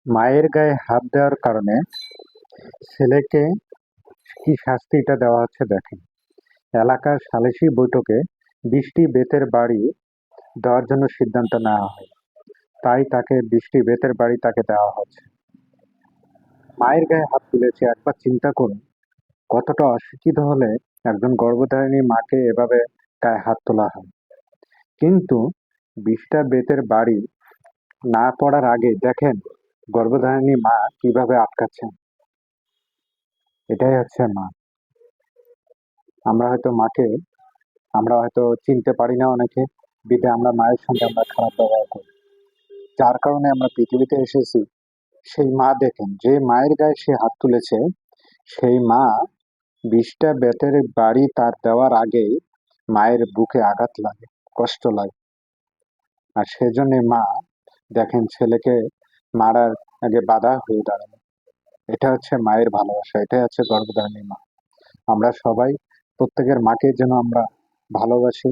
মায়ের গায়ে হাত দেওয়ার কারণে ছেলেকে কি শাস্তিটা দেওয়া হচ্ছে দেখেন। এলাকার সালিশি বৈঠকে ২০টি বেতের বাড়ি দেওয়ার জন্য সিদ্ধান্ত নেওয়া হয়। তাই তাকে ২০টি বেতের বাড়ি তাকে দেওয়া হচ্ছে। মায়ের গায়ে হাত তুলেছে, একবার চিন্তা করুন কতটা অশিক্ষিত হলে একজন গর্ভধারিণী মাকে এভাবে গায়ে হাত তোলা হয়। কিন্তু ২০টা বেতের বাড়ি না পড়ার আগে দেখেন গর্ভধারিণী মা কিভাবে আটকাচ্ছেন। এটাই হচ্ছে মা। আমরা হয়তো চিনতে পারি না অনেকে, বিধায় আমরা মায়ের সঙ্গে আমরা খারাপ ব্যবহার করি। যার কারণে আমরা পৃথিবীতে এসেছি। সেই মা দেখেন, যে মায়ের গায়ে সে হাত তুলেছে, সেই মা ২০টা বেতের বাড়ি তার দেওয়ার আগেই মায়ের বুকে আঘাত লাগে, কষ্ট লাগে। আর সেজন্য মা দেখেন ছেলেকে মারার আগে বাধা হয়ে দাঁড়ায়। এটা হচ্ছে মায়ের ভালোবাসা, এটাই হচ্ছে গর্ভধারিণী মা। আমরা সবাই প্রত্যেকের মাকে যেন আমরা ভালোবাসি,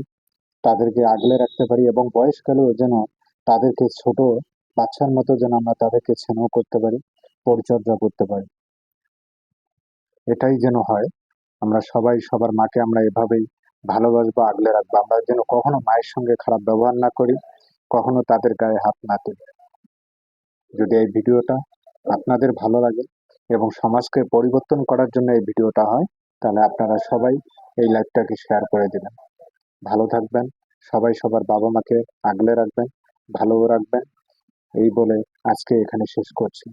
তাদেরকে আগলে রাখতে পারি এবং বয়সকালেও যেন তাদেরকে ছোট বাচ্চার মতো যেন আমরা তাদেরকে স্নেহ করতে পারি, পরিচর্যা করতে পারি। এটাই যেন হয়। আমরা সবাই সবার মাকে আমরা এভাবেই ভালোবাসবো, আগলে রাখবো। আমরা যেন কখনো মায়ের সঙ্গে খারাপ ব্যবহার না করি, কখনো তাদের গায়ে হাত না তুলি। যদি এই ভিডিওটা আপনাদের ভালো লাগে এবং সমাজকে পরিবর্তন করার জন্য এই ভিডিওটা হয়, তাহলে আপনারা সবাই এই লাইভটাকে শেয়ার করে দিবেন। ভালো থাকবেন, সবাই সবার বাবা মাকে আগলে রাখবেন, ভালো রাখবেন। এই বলে আজকে এখানে শেষ করছি।